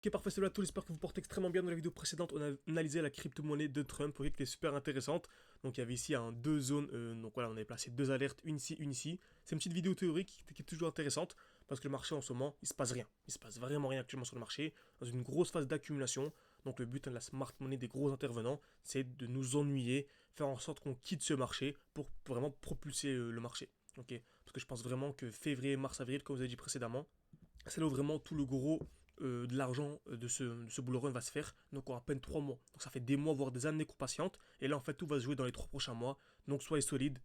Ok, parfait, salut à tous, j'espère que vous portez extrêmement bien. Dans la vidéo précédente, on a analysé la crypto-monnaie de Trump, qui était super intéressante. Donc il y avait ici deux zones, donc voilà, on avait placé deux alertes, une ici, une ici. C'est une petite vidéo théorique qui est toujours intéressante, parce que le marché en ce moment, il se passe rien. Il se passe vraiment rien actuellement sur le marché, dans une grosse phase d'accumulation. Donc le but de la smart money des gros intervenants, c'est de nous ennuyer, faire en sorte qu'on quitte ce marché pour vraiment propulser le marché. Ok, parce que je pense vraiment que février, mars, avril, comme vous avez dit précédemment, c'est là où vraiment tout le gros de l'argent de ce bull run va se faire, donc en à peine 3 mois. Donc ça fait des mois, voire des années qu'on patiente, et là en fait tout va se jouer dans les 3 prochains mois, donc soyez solide.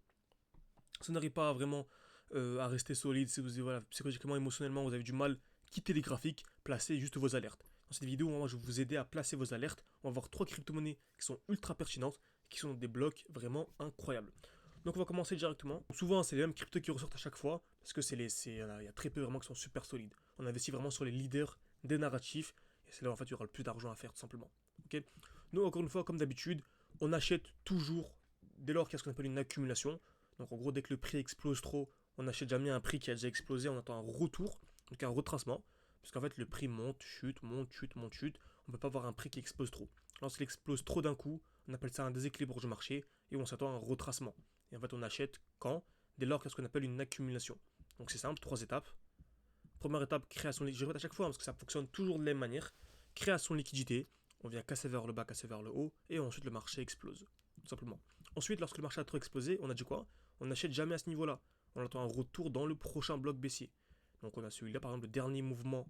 Ça n'arrive pas vraiment à rester solide, si vous, voilà, psychologiquement, émotionnellement, vous avez du mal, quittez les graphiques, placez juste vos alertes. Dans cette vidéo, moi je vais vous aider à placer vos alertes, on va voir 3 crypto-monnaies qui sont ultra pertinentes, qui sont des blocs vraiment incroyables. Donc on va commencer directement. Souvent c'est les mêmes cryptos qui ressortent à chaque fois parce que il y a très peu vraiment qui sont super solides. On investit vraiment sur les leaders des narratifs et c'est là où en fait il y aura le plus d'argent à faire tout simplement. Ok. Nous encore une fois comme d'habitude, on achète toujours dès lors qu'il y a ce qu'on appelle une accumulation. Donc en gros dès que le prix explose trop, on achète jamais un prix qui a déjà explosé, on attend un retour, donc un retracement. Parce qu'en fait le prix monte, chute, monte, chute, monte, chute. On ne peut pas avoir un prix qui explose trop. Lorsqu'il explose trop d'un coup, on appelle ça un déséquilibre du marché et on s'attend à un retracement. Et en fait, on achète quand? Dès lors qu'il y a ce qu'on appelle une accumulation. Donc c'est simple, 3 étapes. Première étape, création de liquidité. Je répète à chaque fois parce que ça fonctionne toujours de la même manière. Création de liquidité. On vient casser vers le bas, casser vers le haut. Et ensuite, le marché explose. Tout simplement. Ensuite, lorsque le marché a trop explosé, on a dit quoi? On n'achète jamais à ce niveau-là. On attend un retour dans le prochain bloc baissier. Donc on a celui-là, par exemple, le dernier mouvement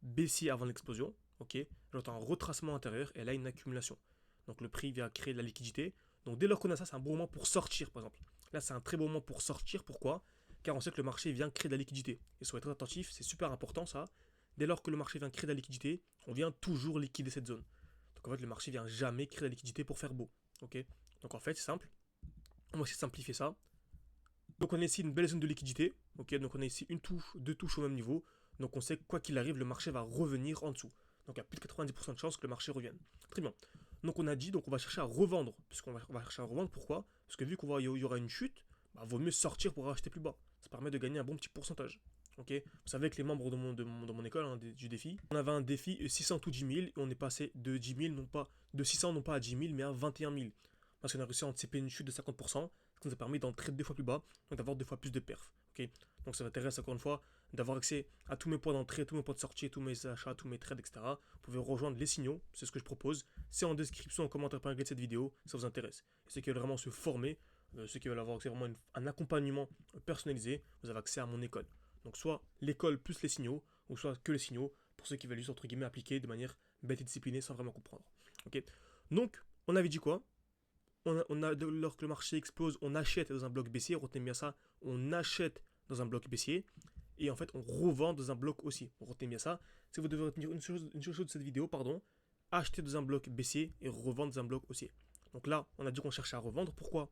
baissier avant l'explosion. Ok. J'entends un retracement intérieur et là, une accumulation. Donc le prix vient créer de la liquidité. Donc dès lors qu'on a ça, c'est un bon moment pour sortir, par exemple. Là, c'est un très bon moment pour sortir. Pourquoi? Car on sait que le marché vient créer de la liquidité. Et soyez très attentifs, c'est super important ça. Dès lors que le marché vient créer de la liquidité, on vient toujours liquider cette zone. Donc en fait, le marché vient jamais créer de la liquidité pour faire beau. Ok. Donc en fait, c'est simple. On va essayer de simplifier ça. Donc on a ici une belle zone de liquidité. Ok. Donc on a ici une touche, deux touches au même niveau. Donc on sait que quoi qu'il arrive, le marché va revenir en dessous. Donc il y a plus de 90% de chances que le marché revienne. Très bien. Donc on a dit, donc on va chercher à revendre. Puisqu'on va chercher à revendre, pourquoi? Parce que vu qu'il y aura une chute, bah, vaut mieux sortir pour acheter plus bas. Ça permet de gagner un bon petit pourcentage. Ok. Vous savez que les membres de mon école, hein, du défi, on avait un défi 600 ou 10 000 et on est passé de 10 000, non pas, de 600 non pas à 10 000 mais à 21 000. Parce qu'on a réussi à anticiper une chute de 50%, ce qui nous a permis d'entrer 2 fois plus bas, donc d'avoir 2 fois plus de perf. Ok. Donc ça m'intéresse encore une fois d'avoir accès à tous mes points d'entrée, tous mes points de sortie, tous mes achats, tous mes trades, etc. Vous pouvez rejoindre les signaux, c'est ce que je propose. C'est en description, en commentaire épinglé de cette vidéo, ça vous intéresse. Et ceux qui veulent vraiment se former, ceux qui veulent avoir accès vraiment un accompagnement personnalisé, vous avez accès à mon école. Donc soit l'école plus les signaux, ou soit que les signaux, pour ceux qui veulent juste entre guillemets appliquer de manière bête et disciplinée sans vraiment comprendre. Ok. Donc, on avait dit quoi? Lorsque le marché explose, on achète dans un bloc baissier, retenez bien ça, on achète dans un bloc baissier, et en fait on revend dans un bloc aussi. Retenez bien ça, si vous devez retenir une chose de cette vidéo, pardon, acheter dans un bloc baissier et revendre dans un bloc haussier. Donc là, on a dit qu'on cherchait à revendre, pourquoi?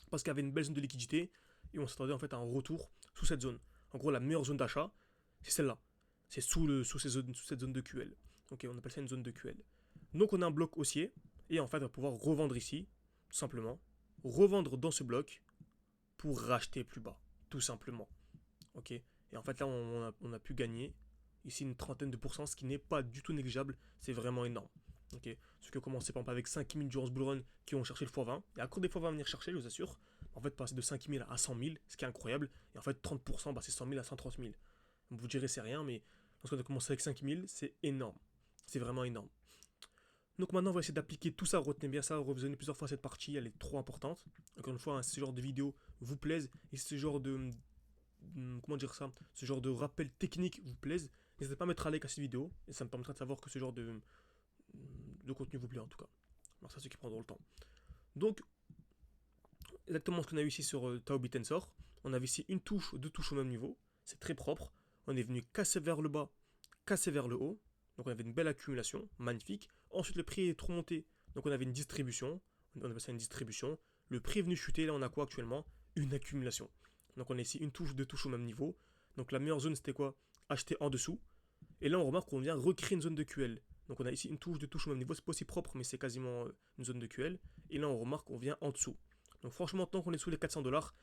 Parce qu'il y avait une belle zone de liquidité, et on s'attendait en fait à un retour sous cette zone. En gros, la meilleure zone d'achat, c'est celle-là. C'est sous cette zone de QL. Ok, on appelle ça une zone de QL. Donc on a un bloc haussier, et en fait on va pouvoir revendre ici, tout simplement, revendre dans ce bloc pour racheter plus bas, tout simplement. Ok. Et en fait là on a pu gagner ici une trentaine de pourcents, ce qui n'est pas du tout négligeable, c'est vraiment énorme. Ok. Ceux qui ont commencé par exemple avec 5000 durant ce bull run qui ont cherché le x20, il y a encore des x20 à venir chercher, je vous assure. En fait passer de 5000 à 100 000, ce qui est incroyable, et en fait 30%, bah, c'est 100 000 à 130 000. Vous direz c'est rien, mais lorsqu'on a commencé avec 5000, c'est énorme. C'est vraiment énorme. Donc maintenant, on va essayer d'appliquer tout ça. Retenez bien ça, revisionner plusieurs fois cette partie, elle est trop importante. Encore une fois, hein, ce genre de vidéo vous plaise et ce genre de comment dire ça, ce genre de rappel technique vous plaise, n'hésitez pas à mettre un like à cette vidéo et ça me permettra de savoir que ce genre de contenu vous plaît en tout cas. Alors ça, ceux qui prendront le temps. Donc, exactement ce qu'on a eu ici sur Taobi Tensor. On avait ici une touche, deux touches au même niveau. C'est très propre. On est venu casser vers le bas, casser vers le haut. Donc on avait une belle accumulation, magnifique. Ensuite le prix est trop monté. Donc on avait une distribution. On appelle ça une distribution. Le prix est venu chuter. Là on a quoi actuellement? Une accumulation. Donc on a ici une touche, deux touches au même niveau. Donc la meilleure zone c'était quoi? Acheter en dessous. Et là on remarque qu'on vient recréer une zone de QL. Donc on a ici une touche, deux touches au même niveau. C'est pas aussi propre mais c'est quasiment une zone de QL. Et là on remarque qu'on vient en dessous. Donc franchement tant qu'on est sous les 400$,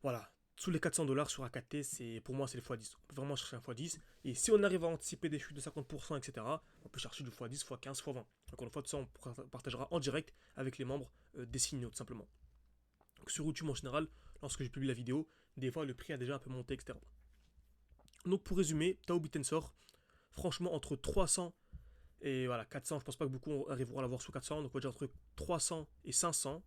voilà, sous les 400 dollars sur AKT, pour moi, c'est le x10. On peut vraiment chercher un x10. Et si on arrive à anticiper des chutes de 50%, etc., on peut chercher du x10, x15, x20. Encore une fois, tout ça, on partagera en direct avec les membres des signaux, tout simplement. Donc, sur YouTube en général, lorsque j'ai publié la vidéo, des fois, le prix a déjà un peu monté, etc. Donc, pour résumer, Tao Bitensor, franchement, entre 300 et voilà, 400, je pense pas que beaucoup arriveront à l'avoir sous 400. Donc, on va dire entre 300 et 500.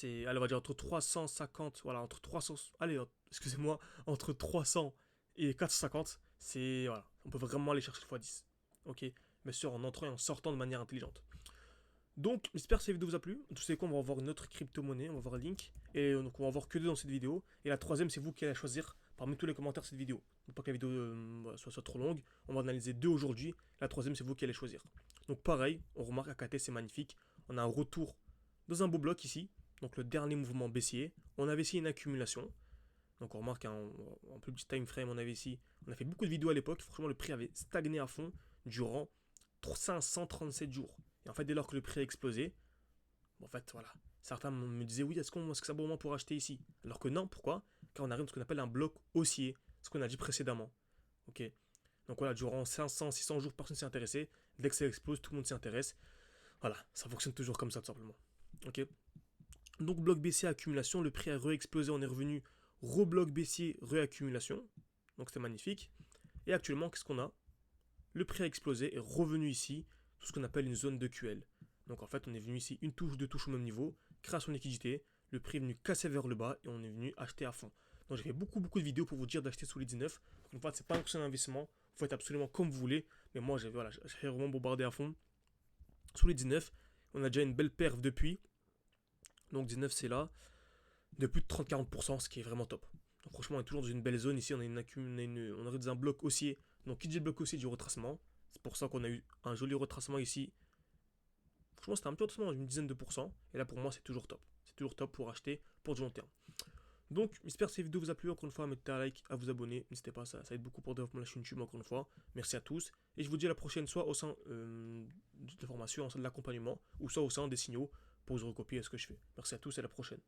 Allez, on va dire entre 350, voilà, entre 300, allez, excusez-moi, entre 300 et 450, voilà, on peut vraiment aller chercher le x10, ok, bien sûr en entrant et en sortant de manière intelligente. Donc, j'espère que cette vidéo vous a plu. Tous ces quoi, on va voir une autre crypto-monnaie, on va voir Link, et donc on va voir que deux dans cette vidéo, et la troisième, c'est vous qui allez choisir parmi tous les commentaires de cette vidéo. Donc, pas que la vidéo soit trop longue, on va analyser deux aujourd'hui, la troisième, c'est vous qui allez choisir. Donc, pareil, on remarque AKT, c'est magnifique, on a un retour dans un beau bloc ici. Donc le dernier mouvement baissier, on avait ici une accumulation. Donc on remarque un plus petit time frame, on avait ici, on a fait beaucoup de vidéos à l'époque, franchement le prix avait stagné à fond durant 537 jours. Et en fait dès lors que le prix a explosé, en fait voilà, certains me disaient oui, est-ce que c'est un bon moment pour acheter ici? Alors que non, pourquoi? Car on arrive à ce qu'on appelle un bloc haussier, ce qu'on a dit précédemment. Ok. Donc voilà, durant 500, 600 jours, personne ne s'est intéressé. Dès que ça explose, tout le monde s'y intéresse. Voilà, ça fonctionne toujours comme ça tout simplement. Ok. Donc bloc baissier, accumulation, le prix a re-explosé, on est revenu, rebloc baissier, réaccumulation. Donc c'est magnifique. Et actuellement, qu'est-ce qu'on a? Le prix a explosé et revenu ici, tout ce qu'on appelle une zone de QL. Donc en fait, on est venu ici, une touche, deux touches au même niveau, création de liquidité, le prix est venu casser vers le bas et on est venu acheter à fond. Donc j'ai fait beaucoup de vidéos pour vous dire d'acheter sous les 19. En fait, c'est pas un conseil d'investissement, vous faites absolument comme vous voulez, mais moi j'ai vraiment bombardé à fond. Sous les 19, on a déjà une belle perf depuis. Donc 19 c'est là, de plus de 30-40%, ce qui est vraiment top. Donc franchement on est toujours dans une belle zone, ici on arrive dans un bloc haussier, donc qui dit le bloc haussier du retracement, c'est pour ça qu'on a eu un joli retracement ici. Franchement c'était un petit retracement, une dizaine de pourcents, et là pour moi c'est toujours top. C'est toujours top pour acheter pour du long terme. Donc j'espère que cette vidéo vous a plu, encore une fois, mettez un like, à vous abonner, n'hésitez pas, ça aide beaucoup pour développer la chaîne YouTube, encore une fois. Merci à tous, et je vous dis à la prochaine, soit au sein de la formation, au sein de l'accompagnement, ou soit au sein des signaux, pour vous recopier ce que je fais. Merci à tous et à la prochaine.